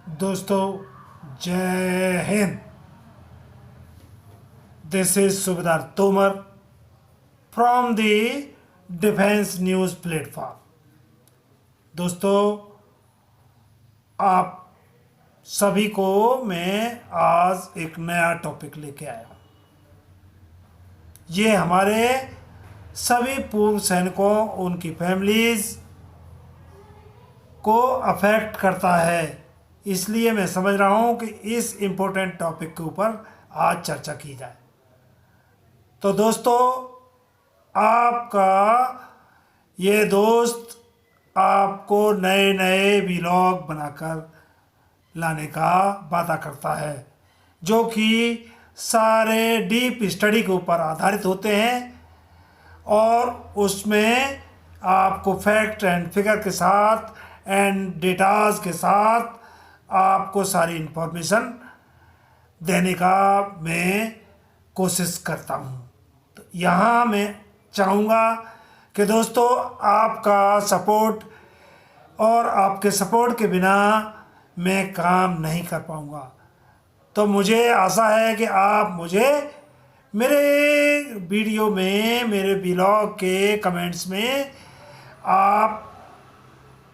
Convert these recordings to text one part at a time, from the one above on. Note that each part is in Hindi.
दोस्तों, जय Hind. This is Subedar Tomar from the defence news platform. दोस्तों, आप सभी को मैं आज एक नया टॉपिक लेके आया हूँ। ये हमारे सभी पूर्व सैनिकों, उनकी फैमिलीज़ को अफेक्ट करता है। इसलिए मैं समझ रहा हूँ कि इस इम्पोर्टेंट टॉपिक के ऊपर आज चर्चा की जाए। तो दोस्तों, आपका ये दोस्त आपको नए नए व्लॉग बनाकर लाने का वादा करता है, जो कि सारे डीप स्टडी के ऊपर आधारित होते हैं और उसमें आपको फैक्ट एंड फिगर के साथ एंड डेटाज के साथ आपको सारी इन्फॉर्मेशन देने का मैं कोशिश करता हूँ। तो यहाँ मैं चाहूँगा कि दोस्तों, आपका सपोर्ट और आपके सपोर्ट के बिना मैं काम नहीं कर पाऊँगा। तो मुझे आशा है कि आप मुझे मेरे वीडियो में, मेरे ब्लॉग के कमेंट्स में आप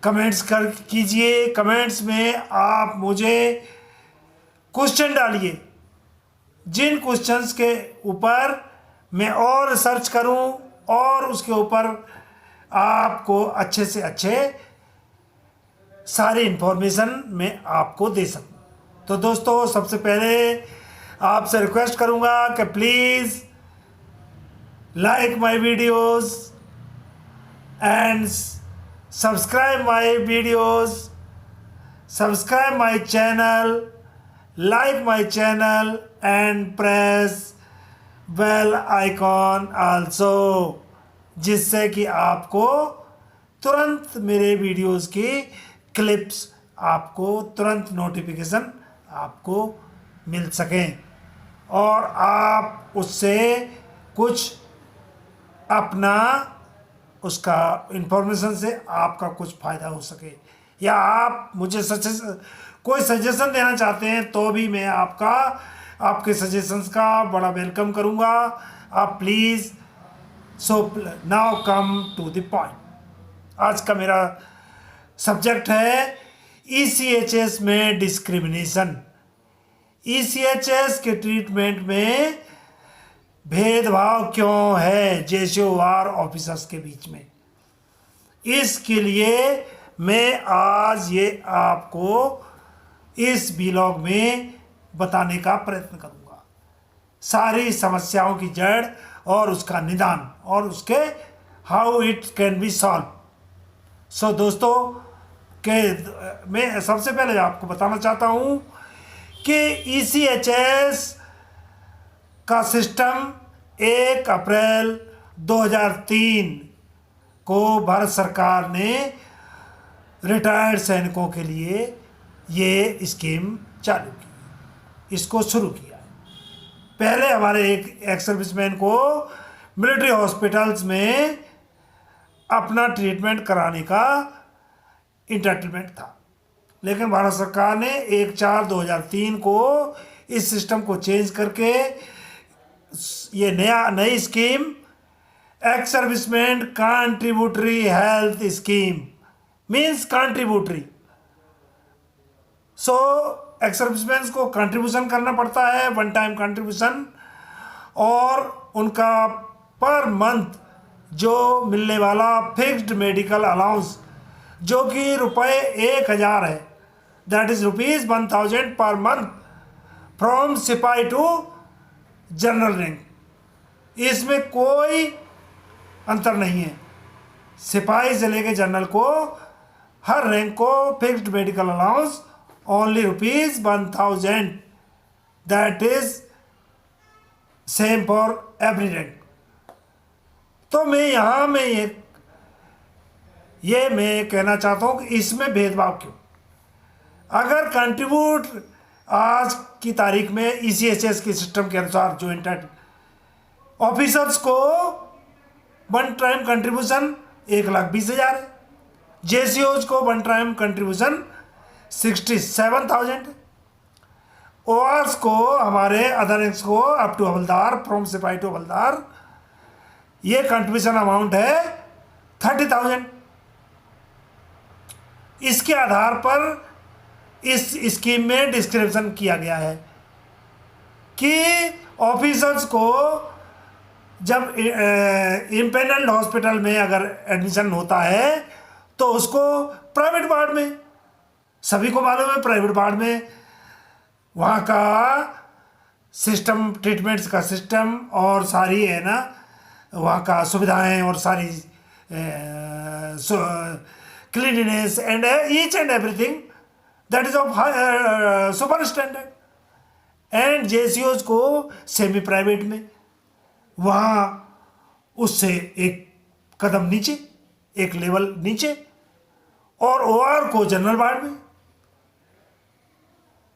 कमेंट्स कर कीजिए। कमेंट्स में आप मुझे क्वेश्चन डालिए, जिन क्वेश्चंस के ऊपर मैं और रिसर्च करूं और उसके ऊपर आपको अच्छे से अच्छे सारी इन्फॉर्मेशन मैं आपको दे सकूं। तो दोस्तों, सबसे पहले आपसे रिक्वेस्ट करूंगा कि please like my videos and subscribe my videos, subscribe my channel, like my channel and press bell icon also, जिससे कि आपको तुरंत मेरे वीडियोस की क्लिप्स, आपको तुरंत नोटिफिकेशन आपको मिल सकें और आप उससे कुछ अपना उसका इंफॉर्मेशन से आपका कुछ फ़ायदा हो सके, या आप मुझे कोई सजेशन देना चाहते हैं तो भी मैं आपके सजेशंस का बड़ा वेलकम करूंगा। आप please now come to the point. आज का मेरा सब्जेक्ट है ECHS में डिस्क्रिमिनेशन। ECHS के ट्रीटमेंट में भेदभाव क्यों है JCOR ऑफिसर्स के बीच में। इसके लिए मैं आज ये आपको इस व्लॉग में बताने का प्रयत्न करूंगा, सारी समस्याओं की जड़ और उसका निदान और उसके how it can be solve. So दोस्तों, मैं सबसे पहले आपको बताना चाहता हूं कि ECHS का सिस्टम 1 अप्रैल 2003 को भारत सरकार ने रिटायर्ड सैनिकों के लिए ये स्कीम चालू की, इसको शुरू किया। पहले हमारे एक एक्स सर्विसमैन को मिलिट्री हॉस्पिटल्स में अपना ट्रीटमेंट कराने का इंटाइटलमेंट था, लेकिन भारत सरकार ने 1/4/2003 को इस सिस्टम को चेंज करके ये नई scheme ex serviceman contributory health scheme means contributory. So ex serviceman को कंट्रीब्यूशन करना पड़ता है, वन टाइम कंट्रीब्यूशन, और उनका पर मंथ जो मिलने वाला फिक्स्ड मेडिकल अलाउंस, जो कि ₹1000 है, that is ₹1000 per month from सिपाही टू जनरल रैंक। इसमें कोई अंतर नहीं है। सिपाही से लेके जनरल को हर रैंक को fixed medical allowance only ₹1000, that is same for every rank। तो मैं यहाँ में ये मैं कहना चाहता हूँ कि इसमें भेदभाव क्यों। अगर कंट्रीब्यूट आज की तारीख में ECHS के सिस्टम के अनुसार जो इंटर ऑफिसर्स को वन टाइम कंट्रीब्यूशन 1,20,000 है, JCOs को वन टाइम कंट्रीब्यूशन 67,000। ORs को, हमारे अदर रैंक्स को अप टू हवलदार, फ्रॉम सिपाही टू हवलदार, ये कंट्रीब्यूशन अमाउंट है 30,000। इसके आधार पर इस स्कीम में डिस्क्रिप्शन किया गया है कि ऑफिसर्स को जब इंपेनल्ड हॉस्पिटल में अगर एडमिशन होता है तो उसको प्राइवेट वार्ड में, सभी को मालूम है प्राइवेट वार्ड में वहाँ का सिस्टम, ट्रीटमेंट्स का सिस्टम और सारी है ना वहाँ का सुविधाएं और सारी cleanliness and each and everything that is of super standard. And जेसीओज को सेमी प्राइवेट में, वहाँ उससे एक कदम नीचे, एक लेवल नीचे। और ओआर को जनरल वार्ड में,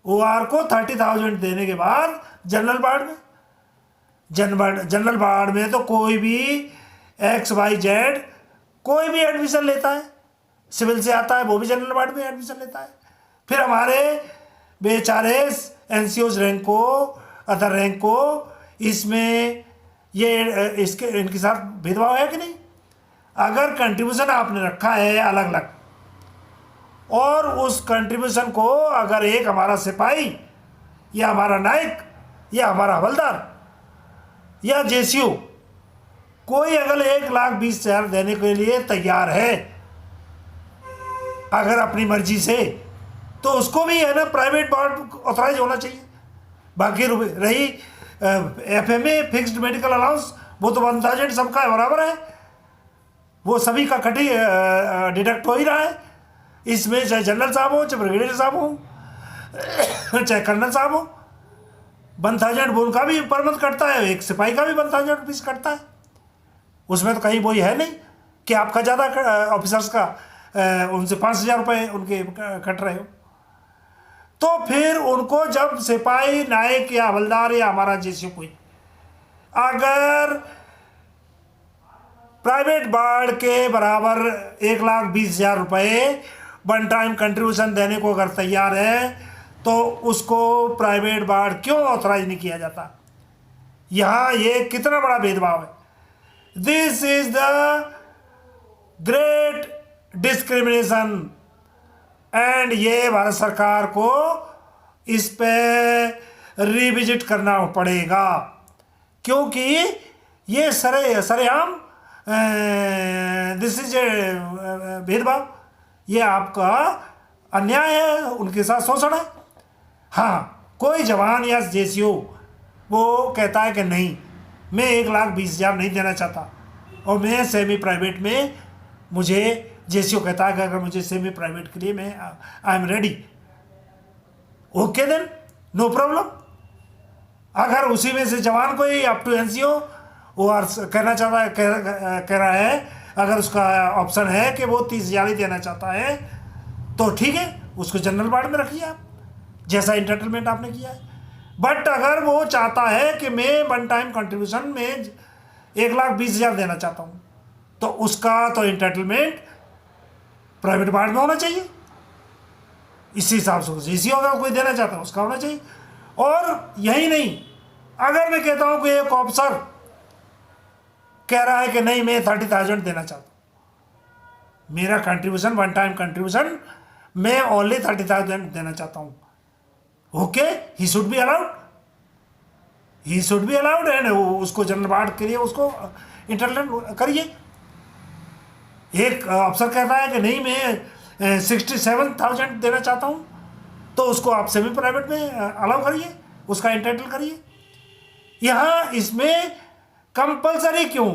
ओआर को 30,000 देने के बाद जनरल वार्ड में, जनरल वार्ड में तो कोई भी XYZ कोई भी एडमिशन लेता है, सिविल से आता है वो भी जनरल वार्ड में एडमिशन लेता है। फिर हमारे बेचारे एनसीओज रैंक को, अदर रैंक को, इसमें ये इसके इनके साथ भेदभाव है कि नहीं? अगर कंट्रीब्यूशन आपने रखा है अलग अलग और उस कंट्रीब्यूशन को अगर एक हमारा सिपाही या हमारा नायक या हमारा हवलदार या जेसीओ कोई अगर 1,20,000 देने के लिए तैयार है अगर अपनी मर्जी से, तो उसको भी है ना प्राइवेट बोर्ड ऑथराइज होना चाहिए। बाकी रही FMA, फिक्स्ड मेडिकल अलाउंस, वो तो 1,000 सबका बराबर है, वो सभी का कटी डिडक्ट हो ही रहा है। इसमें चाहे जनरल साहब हो, चाहे ब्रिगेडियर साहब हो, चाहे कर्नल साहब हो, 1,000 उनका भी पर मंथ कटता है, एक सिपाही का भी 1,000 रुपीज़ कटता है। उसमें तो कहीं वही है नहीं कि आपका ज़्यादा ऑफिसर्स का उनसे 5,000 रुपये उनके कट रहे हो। तो फिर उनको जब सिपाही, नायक या हवलदार या हमारा जैसे कोई अगर प्राइवेट वार्ड के बराबर 1,20,000 रुपये वन टाइम कंट्रीब्यूशन देने को अगर तैयार है तो उसको प्राइवेट वार्ड क्यों ऑथराइज नहीं किया जाता? यहाँ ये कितना बड़ा भेदभाव है। This is the great discrimination and ये भारत सरकार को इस पे रिविजिट करना पड़ेगा, क्योंकि ये सरेआम दिस इज ए भेदभाव, ये आपका अन्याय है, उनके साथ शोषण है। हाँ, कोई जवान या जेसीओ वो कहता है कि नहीं मैं 1,20,000 नहीं देना चाहता और मैं सेमी प्राइवेट में, मुझे जेसीओ कहता है कि अगर मुझे सेमी प्राइवेट के लिए मैं I am ready, okay then no problem. अगर उसी में से जवान को ही अप टू एनसीओ वो कहना चाहता है, कह रहा है, अगर उसका ऑप्शन है कि वो 30,000 ही देना चाहता है तो ठीक है, उसको जनरल वार्ड में रखिए आप, जैसा इंटरटेनमेंट आपने किया है। बट अगर वो चाहता है कि मैं वन टाइम कंट्रीब्यूशन में 1,20,000 देना चाहता हूँ तो उसका तो इंटरटेनमेंट प्राइवेट वार्ड में होना चाहिए। इसी हिसाब से जेसीओ अगर कोई देना चाहता है उसका होना चाहिए। और यही नहीं, अगर मैं कहता हूँ कि एक ऑफिसर कह रहा है कि नहीं मैं 30,000 देना चाहता हूँ, मेरा कंट्रीब्यूशन वन टाइम कंट्रीब्यूशन मैं ओनली 30,000 देना चाहता हूँ, okay, he should be allowed, he should be allowed and उसको जनरल वार्ड के लिए उसको इंटरटेन करिए। एक अफसर कहता है कि नहीं मैं 67,000 देना चाहता हूँ तो उसको आप सेमी प्राइवेट में अलाउ करिए, उसका इंटरटेन करिए। यहाँ इसमें कंपलसरी क्यों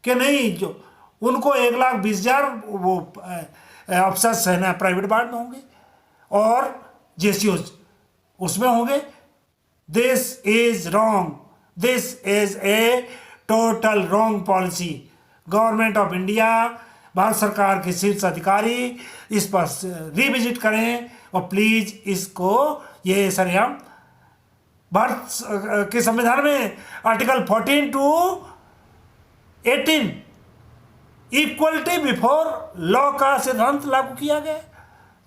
कि नहीं, जो उनको 1,20,000 वो अफसर्स है ना प्राइवेट वार्ड में होंगे और जेसीओज उसमें होंगे। This is wrong, this is a total wrong policy. Government of India, Bharat सरकार के शीर्ष अधिकारी इस पर रिविजिट करें और प्लीज इसको, ये सरेआम भारत के संविधान में article 14 to 18 equality before law का सिद्धांत लागू किया गया।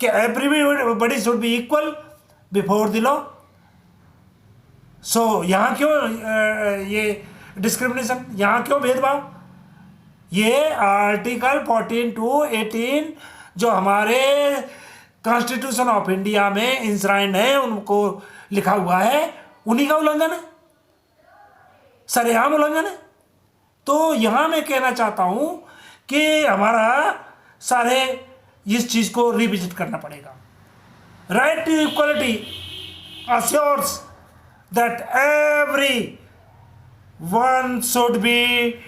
कि everybody should be equal before the law. So यहाँ क्यों ये डिस्क्रिमिनेशन, यहाँ क्यों भेदभाव? ये आर्टिकल 14 to 18 जो हमारे कॉन्स्टिट्यूशन ऑफ इंडिया में इंश्राइंड है, उनको लिखा हुआ है, उन्हीं का उल्लंघन है, सरेआम उल्लंघन है। तो यहाँ मैं कहना चाहता हूँ कि हमारा सारे इस चीज़ को रिविजिट करना पड़ेगा। Right to equality assures that everyone should be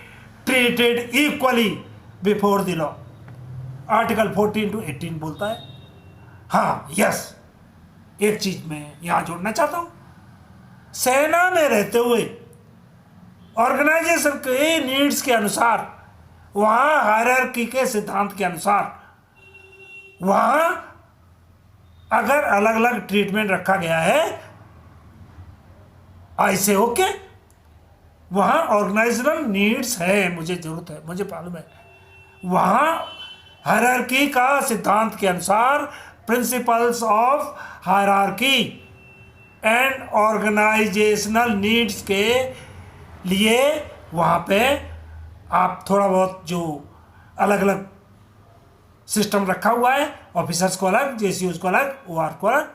treated equally before the law। Article 14 to 18 बोलता है। हाँ, यस, एक चीज मैं यहां जोड़ना चाहता हूं, सेना में रहते हुए ऑर्गेनाइजेशन के नीड्स के अनुसार, वहां हायरार्की के सिद्धांत के अनुसार, वहां अगर अलग अलग ट्रीटमेंट रखा गया है, ऐसे ओके, वहां ऑर्गेनाइजेशनल नीड्स है, मुझे जरूरत है, मुझे मालूम है, वहां हायरार्की का सिद्धांत के अनुसार, principles of hierarchy and organisational needs के लिए वहां पे आप थोड़ा बहुत जो अलग अलग सिस्टम रखा हुआ है, ऑफिसर्स को अलग, जेसीओज को अलग, ओआर को अलग,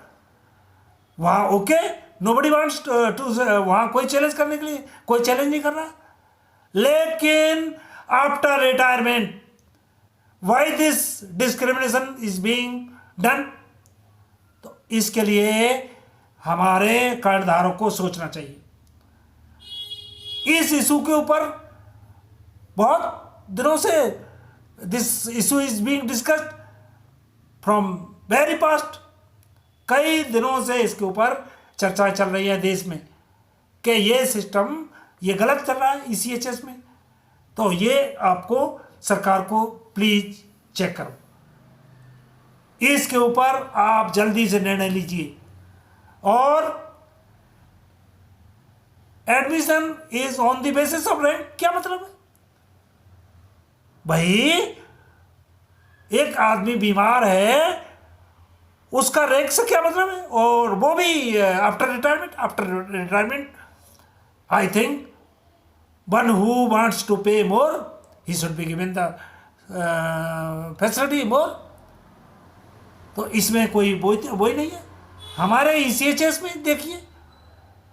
वहां ओके, नोबडी वांट्स टू, वहां कोई चैलेंज करने के लिए कोई चैलेंज नहीं कर रहा। लेकिन after retirement why this discrimination is being done? तो इसके लिए हमारे कर्णधारों को सोचना चाहिए। इस इशू के ऊपर बहुत दिनों से this issue is being discussed from very past. कई दिनों से इसके ऊपर चर्चाएं चल रही है देश में कि ये सिस्टम ये गलत चल रहा है ईसीएचएस में। तो ये आपको सरकार को प्लीज चेक करो, इसके ऊपर आप जल्दी से निर्णय लीजिए। और admission is on the basis of rank, क्या मतलब है भाई? एक आदमी बीमार है, उसका रैंक से क्या मतलब है? और वो भी after retirement I think one who wants to pay more he should be given the facility more. तो इसमें कोई वही नहीं है। हमारे ईसीएचएस में देखिए,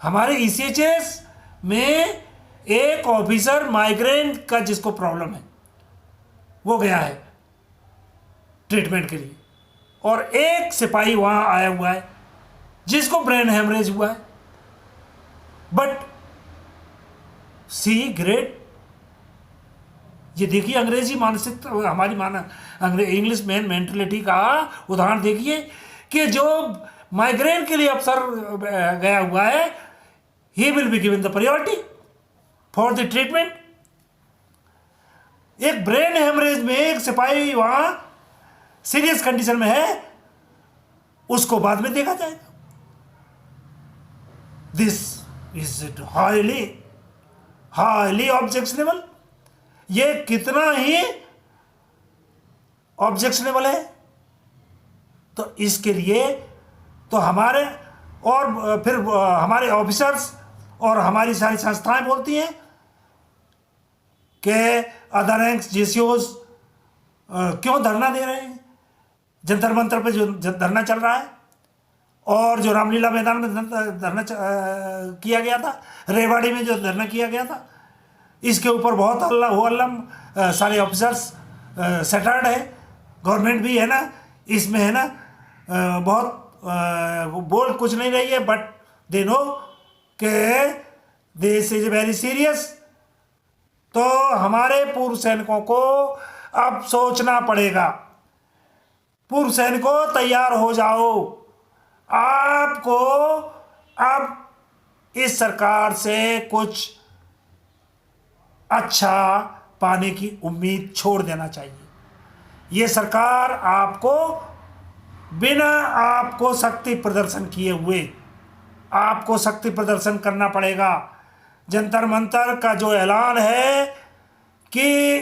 हमारे ईसीएचएस में एक ऑफिसर माइग्रेन का जिसको प्रॉब्लम है, वो गया है ट्रीटमेंट के लिए, और एक सिपाही वहां आया हुआ है जिसको ब्रेन हेमरेज हुआ है, बट सी ग्रेड। ये देखिए अंग्रेजी मानसिकता, हमारी इंग्लिश मैन मेंटलिटी का उदाहरण देखिए कि जो माइग्रेन के लिए अफसर गया हुआ है, he will be given the priority for the treatment. एक ब्रेन हेमरेज में एक सिपाही वहां सीरियस कंडीशन में है, उसको बाद में देखा जाएगा। This is highly objectionable. ये कितना ही ऑब्जेक्शनेबल है। तो इसके लिए तो हमारे और फिर हमारे ऑफिसर्स और हमारी सारी संस्थाएं बोलती हैं कि अदर रैंक्स जेसीओज क्यों धरना दे रहे हैं। जंतर मंतर पे जो धरना चल रहा है, और जो रामलीला मैदान में धरना किया गया था, रेवाड़ी में जो धरना किया गया था, इसके ऊपर बहुत अल्लम सारे ऑफिसर्स सेटर्ड है, गवर्नमेंट भी है ना इसमें, है ना, बहुत बोल कुछ नहीं रही है, बट दे नो कि दिस इज वेरी सीरियस। तो हमारे पूर्व सैनिकों को अब सोचना पड़ेगा। पूर्व सैनिकों तैयार हो जाओ, आपको अब इस सरकार से कुछ अच्छा पाने की उम्मीद छोड़ देना चाहिए। ये सरकार आपको बिना आपको शक्ति प्रदर्शन किए हुए, आपको शक्ति प्रदर्शन करना पड़ेगा। जंतर मंतर का जो ऐलान है कि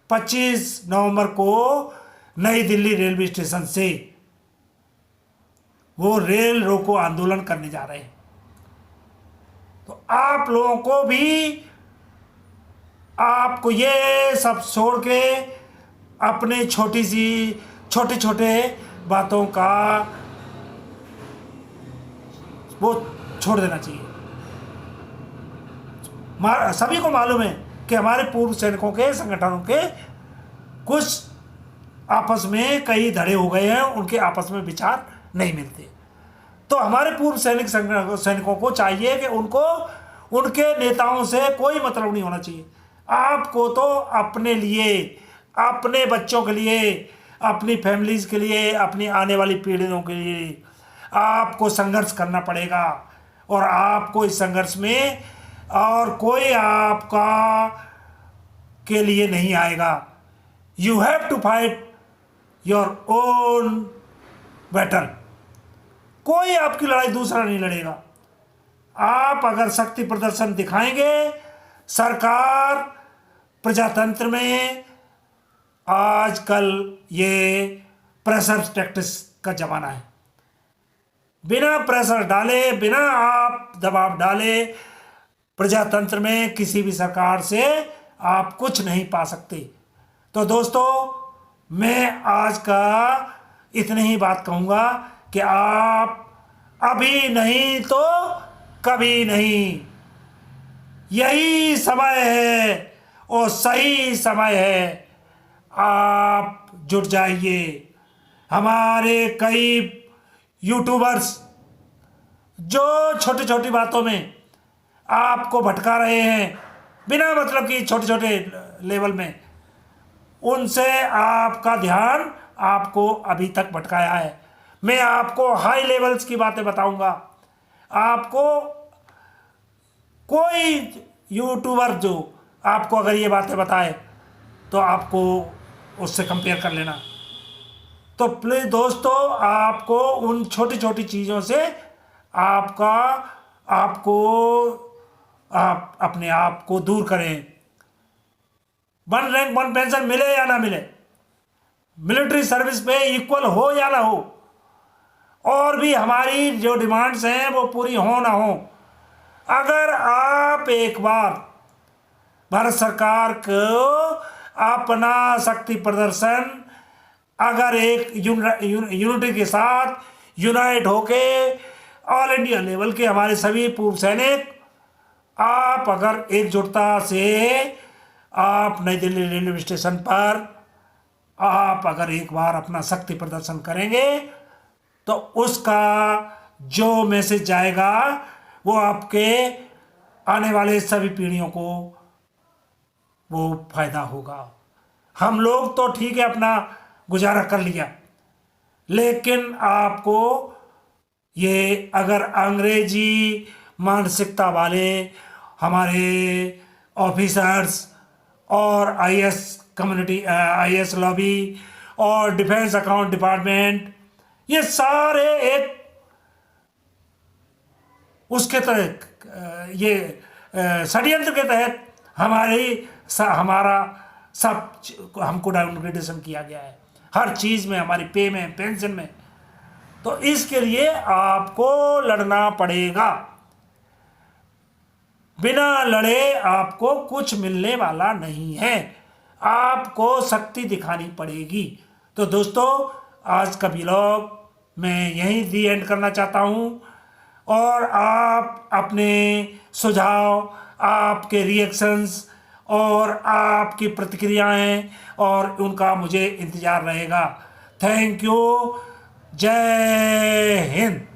25 नवंबर को नई दिल्ली रेलवे स्टेशन से वो रेल रोको आंदोलन करने जा रहे हैं। तो आप लोगों को भी, आपको ये सब छोड़ के अपने छोटे छोटे बातों का वो छोड़ देना चाहिए। सभी को मालूम है कि हमारे पूर्व सैनिकों के संगठनों के कुछ आपस में कई धड़े हो गए हैं, उनके आपस में विचार नहीं मिलते। तो हमारे पूर्व सैनिकों को चाहिए कि उनको उनके नेताओं से कोई मतलब नहीं होना चाहिए। आपको तो अपने लिए, अपने बच्चों के लिए, अपनी फैमिलीज के लिए, अपनी आने वाली पीढ़ियों के लिए आपको संघर्ष करना पड़ेगा। और आपको इस संघर्ष में और कोई आपका के लिए नहीं आएगा। You have to fight your own battle. कोई आपकी लड़ाई दूसरा नहीं लड़ेगा। आप अगर शक्ति प्रदर्शन दिखाएंगे, सरकार प्रजातंत्र में आजकल ये प्रेशर टैक्टिक्स का जमाना है। बिना प्रेशर डाले, बिना आप दबाव डाले, प्रजातंत्र में किसी भी सरकार से आप कुछ नहीं पा सकते। तो दोस्तों, मैं आज का इतनी ही बात कहूँगा कि आप अभी नहीं तो कभी नहीं, यही समय है और सही समय है। आप जुट जाइए। हमारे कई यूट्यूबर्स जो छोटी छोटी बातों में आपको भटका रहे हैं, बिना मतलब कि छोटे छोटे लेवल में, उनसे आपका ध्यान आपको अभी तक भटकाया है। मैं आपको हाई लेवल्स की बातें बताऊंगा। आपको कोई यूट्यूबर जो आपको अगर ये बातें बताए तो आपको उससे कंपेयर कर लेना। तो प्लीज दोस्तों, आपको उन छोटी छोटी चीज़ों से आपको आप अपने आप को दूर करें। 1 रैंक 1 पेंशन मिले या ना मिले, मिलिट्री सर्विस पे इक्वल हो या ना हो, और भी हमारी जो डिमांड्स हैं वो पूरी हो ना हो, अगर आप एक बार भारत सरकार को अपना शक्ति प्रदर्शन अगर एक यूनिटी के साथ यूनाइट होके ऑल इंडिया लेवल के हमारे सभी पूर्व सैनिक, आप अगर एकजुटता से आप नई दिल्ली रेलवे स्टेशन पर आप अगर एक बार अपना शक्ति प्रदर्शन करेंगे तो उसका जो मैसेज जाएगा वो आपके आने वाले सभी पीढ़ियों को वो फायदा होगा। हम लोग तो ठीक है अपना गुजारा कर लिया, लेकिन आपको ये अगर अंग्रेजी मानसिकता वाले हमारे ऑफिसर्स और आईएएस कम्युनिटी, आईएएस लॉबी और डिफेंस अकाउंट डिपार्टमेंट, ये सारे एक उसके तहत ये षड्यंत्र के तहत हमारा सब हमको डाउनग्रेडेशन किया गया है, हर चीज़ में, हमारी पे में, पेंशन में। तो इसके लिए आपको लड़ना पड़ेगा। बिना लड़े आपको कुछ मिलने वाला नहीं है, आपको शक्ति दिखानी पड़ेगी। तो दोस्तों, आज का व्लॉग मैं यहीं दी एंड करना चाहता हूँ, और आप अपने सुझाव, आपके रिएक्शंस और आपकी प्रतिक्रियाएं और उनका मुझे इंतज़ार रहेगा। Thank you. जय हिंद।